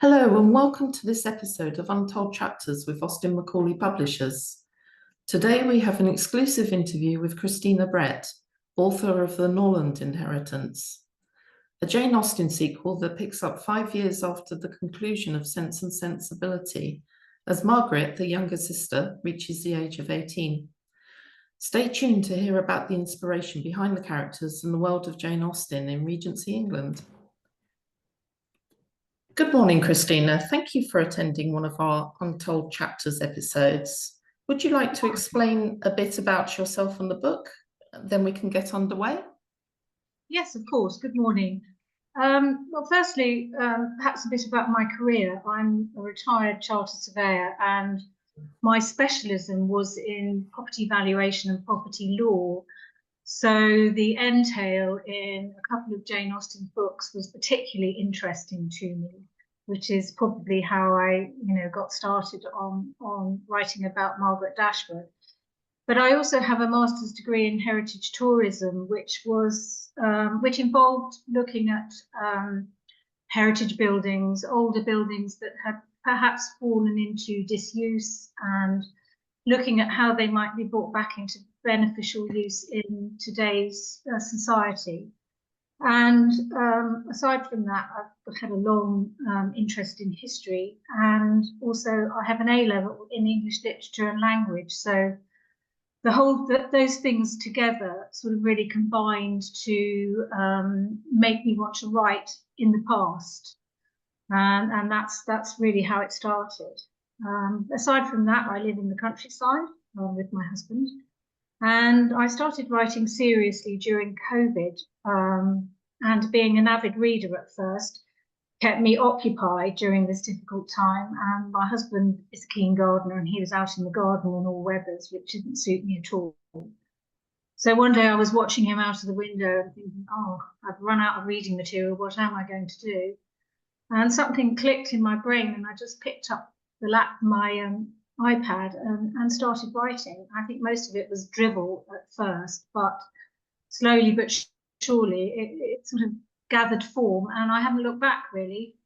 Hello and welcome to this episode of Untold Chapters with Austin Macauley Publishers. Today we have an exclusive interview with Christina Brett, author of the Norland Inheritance, a Jane Austen sequel that picks up 5 years after the conclusion of Sense and Sensibility, as Margaret, the younger sister, reaches the age of 18. Stay tuned to hear about the inspiration behind the characters and the world of Jane Austen in Regency England. Good morning, Christina. Thank you for attending one of our Untold Chapters episodes. Would you like to explain a bit about yourself and the book? Then we can get underway. Yes, of course. Good morning. Well, firstly, perhaps a bit about my career. I'm a retired Chartered Surveyor, and my specialism was in property valuation and property law. So the entail in a couple of Jane Austen books was particularly interesting to me, which is probably how I, got started on writing about Margaret Dashwood. But I also have a master's degree in heritage tourism, which involved looking at heritage buildings, older buildings that had perhaps fallen into disuse, and looking at how they might be brought back into beneficial use in today's society. And aside from that, I've had a long interest in history, and also I have an A-level in English literature and language. So those things together sort of really combined to make me want to write in the past. And that's really how it started. Aside from that, I live in the countryside with my husband. And I started writing seriously during COVID, and being an avid reader at first kept me occupied during this difficult time. And my husband is a keen gardener, and he was out in the garden in all weathers, which didn't suit me at all. So one day I was watching him out of the window and thinking, oh, I've run out of reading material. What am I going to do? And something clicked in my brain, and I just picked up my iPad and started writing. I think most of it was drivel at first, but slowly but surely it sort of gathered form, and I haven't looked back, really.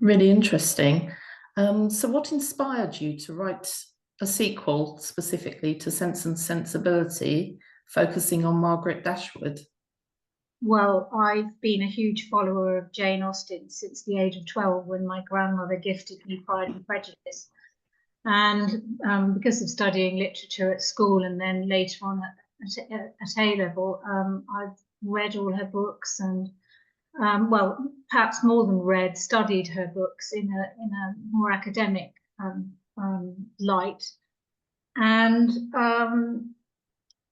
Really interesting. So what inspired you to write a sequel specifically to Sense and Sensibility, focusing on Margaret Dashwood? Well, I've been a huge follower of Jane Austen since the age of 12, when my grandmother gifted me Pride and Prejudice. And because of studying literature at school and then later on at A-level, I've read all her books and, well, perhaps more than read, studied her books in a more academic light. And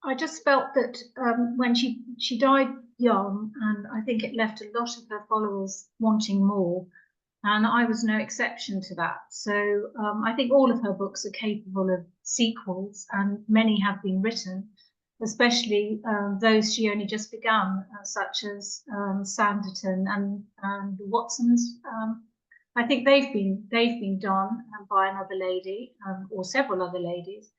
I just felt that when she died young, and I think it left a lot of her followers wanting more. And I was no exception to that. So I think all of her books are capable of sequels, and many have been written, especially those she only just begun, such as Sanditon and the Watsons. I think they've been done by another lady or several other ladies.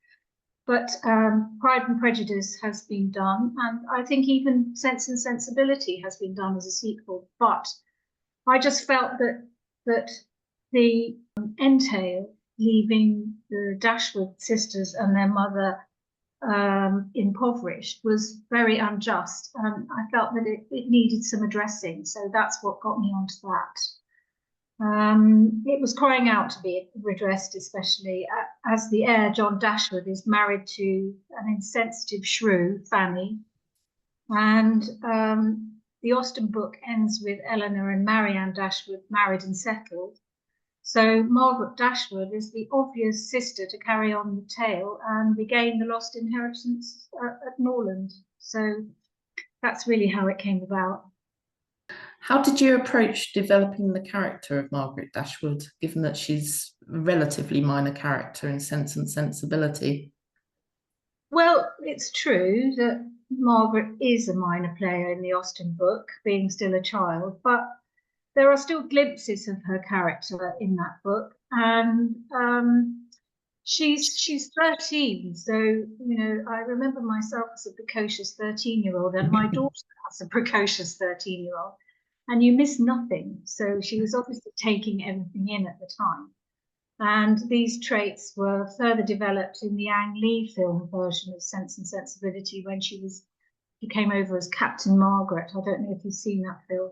But Pride and Prejudice has been done, and I think even Sense and Sensibility has been done as a sequel. But I just felt that the entail, leaving the Dashwood sisters and their mother impoverished, was very unjust, and I felt that it needed some addressing. So that's what got me onto that. It was crying out to be redressed, especially as the heir, John Dashwood, is married to an insensitive shrew, Fanny, and the Austen book ends with Eleanor and Marianne Dashwood married and settled. So Margaret Dashwood is the obvious sister to carry on the tale and regain the lost inheritance at Norland. So that's really how it came about. How did you approach developing the character of Margaret Dashwood, given that she's a relatively minor character in Sense and Sensibility? Well, it's true that Margaret is a minor player in the Austen book, being still a child, but there are still glimpses of her character in that book. And she's 13, so I remember myself as a precocious 13-year-old, and my daughter as a precocious 13-year-old. and you miss nothing. So she was obviously taking everything in at the time. And these traits were further developed in the Ang Lee film version of Sense and Sensibility when she came over as Captain Margaret. I don't know if you've seen that film.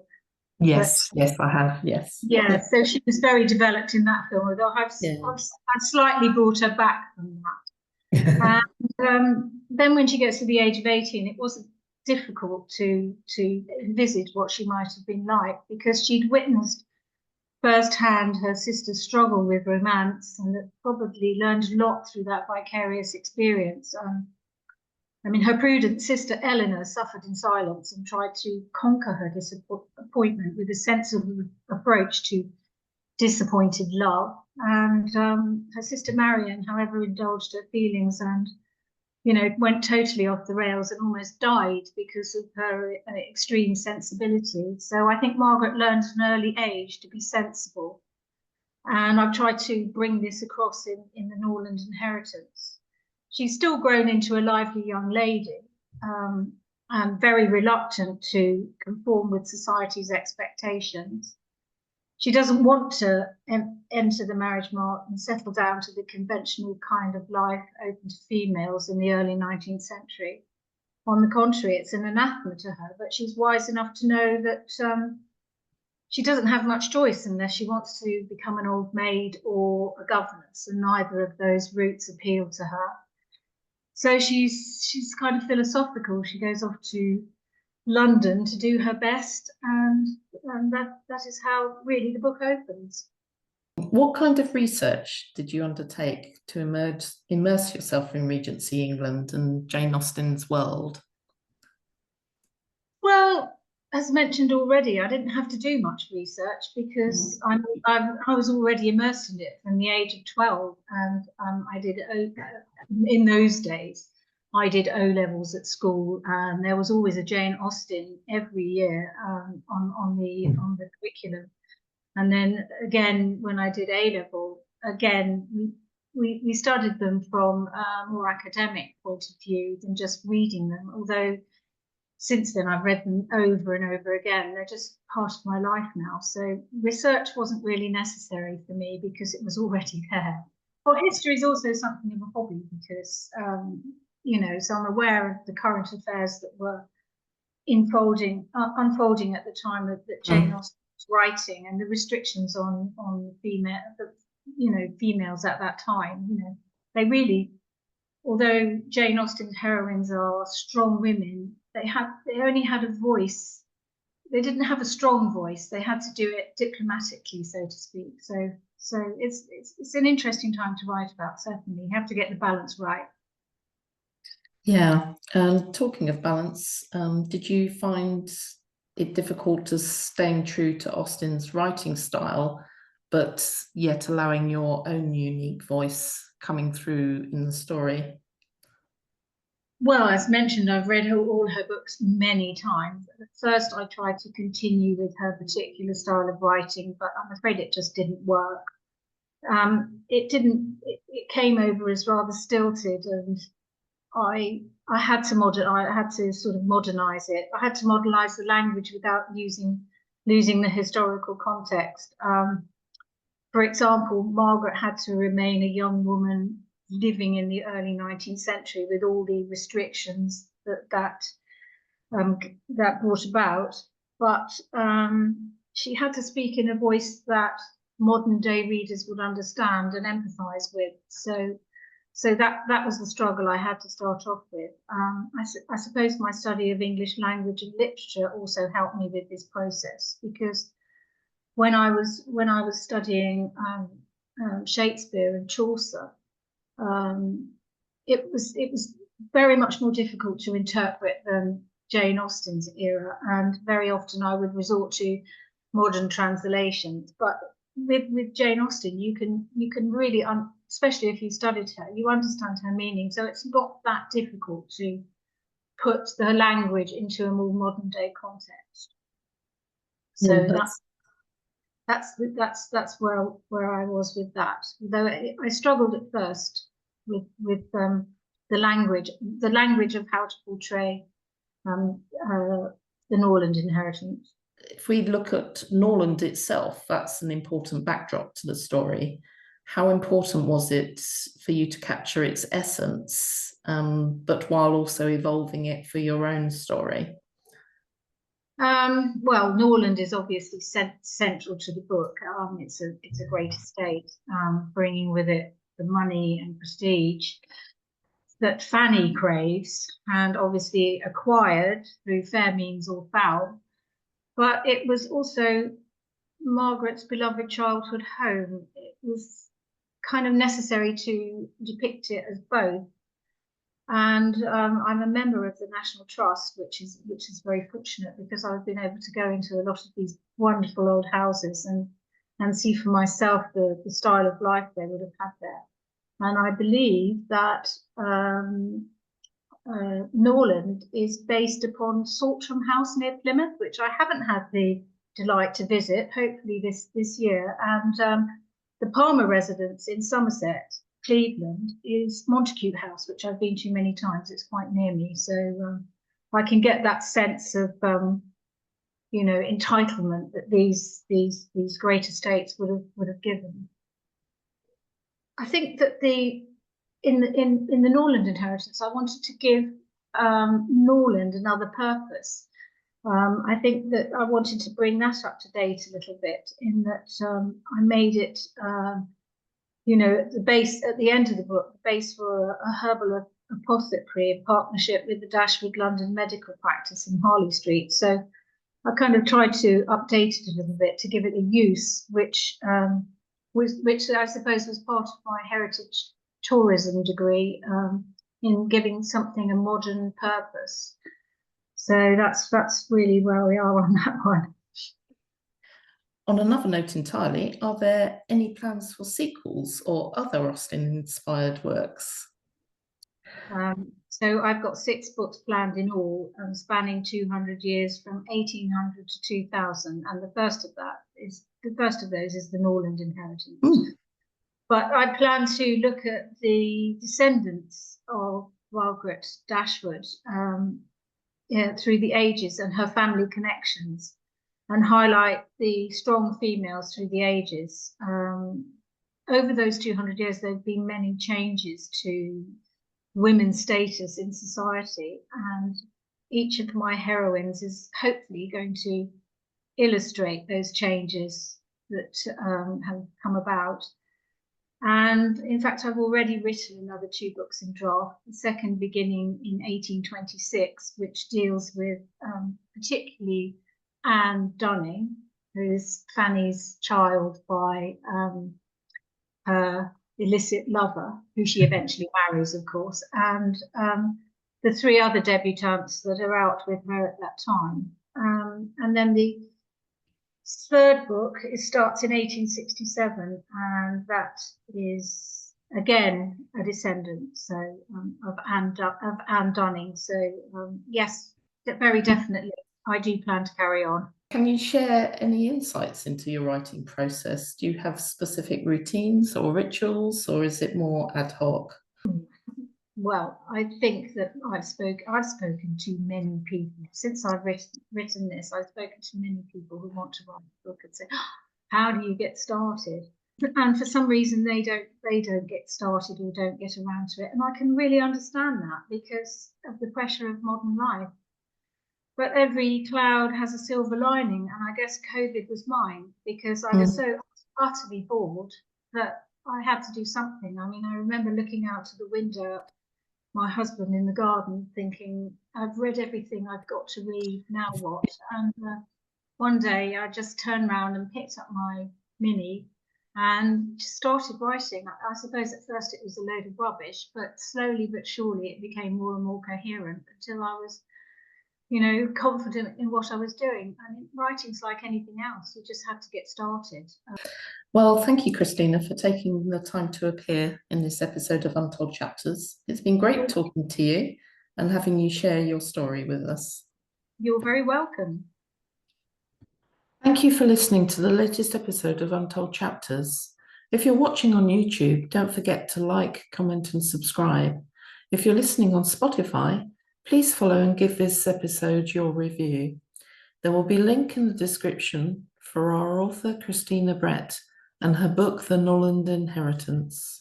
Yes, yes, I have. Yes. Yeah, so she was very developed in that film, although I've slightly brought her back from that. And then when she gets to the age of 18, it wasn't difficult to envisage what she might have been like, because she'd witnessed firsthand her sister's struggle with romance, and probably learned a lot through that vicarious experience. I mean, her prudent sister Eleanor suffered in silence and tried to conquer her disappointment with a sensible approach to disappointed love. And her sister Marion, however, indulged her feelings and, went totally off the rails and almost died because of her extreme sensibility. So I think Margaret learned at an early age to be sensible. And I've tried to bring this across in the Norland Inheritance. She's still grown into a lively young lady, and very reluctant to conform with society's expectations. She doesn't want to enter the marriage mart and settle down to the conventional kind of life open to females in the early 19th century. On the contrary, it's an anathema to her, but she's wise enough to know that she doesn't have much choice unless she wants to become an old maid or a governess, and neither of those routes appeal to her. So she's kind of philosophical. She goes off to London to do her best, and that is how really the book opens. What kind of research did you undertake to immerse yourself in Regency England and Jane Austen's world? Well, as mentioned already, I didn't have to do much research because I was already immersed in it from the age of 12, and I did in those days. I did O-levels at school, and there was always a Jane Austen every year on the curriculum. And then again, when I did A-level, again we studied them from a more academic point of view than just reading them. Although since then I've read them over and over again. They're just part of my life now. So research wasn't really necessary for me because it was already there. Well, history is also something of a hobby because so I'm aware of the current affairs that were unfolding at the time that Jane Austen was writing, and the restrictions on females at that time. They really, although Jane Austen's heroines are strong women, they only had a voice. They didn't have a strong voice. They had to do it diplomatically, so to speak. So it's an interesting time to write about. Certainly, you have to get the balance right. Yeah, and talking of balance, did you find it difficult to staying true to Austen's writing style, but yet allowing your own unique voice coming through in the story? Well, as mentioned, I've read all her books many times. At first, I tried to continue with her particular style of writing, but I'm afraid it just didn't work. It came over as rather stilted, and I had to sort of modernize it. I had to modernize the language without losing the historical context. For example, Margaret had to remain a young woman living in the early 19th century with all the restrictions that brought about, but she had to speak in a voice that modern day readers would understand and empathize with. So that was the struggle I had to start off with. I suppose my study of English language and literature also helped me with this process, because when I was studying Shakespeare and Chaucer, it was very much more difficult to interpret than Jane Austen's era, and very often I would resort to modern translations. But with Jane Austen, you can really, especially if you studied her, you understand her meaning. So it's not that difficult to put the language into a more modern day context. So Yeah, that's where I was with that. Though I struggled at first with the language of how to portray the Norland Inheritance. if we look at Norland itself, that's an important backdrop to the story. How important was it for you to capture its essence, but while also evolving it for your own story? Well, Norland is obviously central to the book. It's a great estate, bringing with it the money and prestige that Fanny craves, and obviously acquired through fair means or foul. But it was also Margaret's beloved childhood home. It was kind of necessary to depict it as both. And I'm a member of the National Trust, which is very fortunate, because I've been able to go into a lot of these wonderful old houses and see for myself the style of life they would have had there. And I believe that Norland is based upon Saltram House near Plymouth, which I haven't had the delight to visit, hopefully this year. And the Palmer residence in Somerset, Cleveland, is Montacute House, which I've been to many times. It's quite near me, so I can get that sense of entitlement that these great estates would have given. I think that in the Norland Inheritance, I wanted to give Norland another purpose. I think that I wanted to bring that up to date a little bit, in that I made it, the base at the end of the book, the base for a herbal apothecary in partnership with the Dashwood London Medical Practice in Harley Street. So I kind of tried to update it a little bit to give it a use, which I suppose was part of my heritage tourism degree, in giving something a modern purpose. So that's really where we are on that one. On another note entirely, are there any plans for sequels or other Austen-inspired works? So I've got 6 books planned in all, spanning 200 years from 1800 to 2000, and the first of those is the Norland Inheritance. But I plan to look at the descendants of Margaret Dashwood through the ages and her family connections, and highlight the strong females through the ages. Over those 200 years, there have been many changes to women's status in society, and each of my heroines is hopefully going to illustrate those changes that have come about. And in fact, I've already written another 2 books in draft, the second beginning in 1826, which deals with particularly Anne Dunning, who is Fanny's child by her illicit lover, who she eventually marries, of course, and the 3 other debutantes that are out with her at that time. And then the third book starts in 1867, and that is again a descendant of Anne Dunning. So yes, very definitely I do plan to carry on. Can you share any insights into your writing process? Do you have specific routines or rituals, or is it more ad hoc? Well, I think that I've spoken to many people since I've written this. I've spoken to many people who want to write a book and say, "How do you get started?" And for some reason, they don't get started or don't get around to it. And I can really understand that because of the pressure of modern life. But every cloud has a silver lining, and I guess COVID was mine, because I was so utterly bored that I had to do something. I mean, I remember looking out to the window at my husband in the garden thinking, I've read everything I've got to read, now what? And one day I just turned around and picked up my Mini and just started writing. I suppose at first it was a load of rubbish, but slowly but surely it became more and more coherent until I was confident in what I was doing. I mean, writing's like anything else. You just have to get started. Well, thank you, Christina, for taking the time to appear in this episode of Untold Chapters. It's been great talking to you and having you share your story with us. You're very welcome. Thank you for listening to the latest episode of Untold Chapters. If you're watching on YouTube, don't forget to like, comment, and subscribe. If you're listening on Spotify, please follow and give this episode your review. There will be a link in the description for our author Christina Brett and her book, The Norland Inheritance.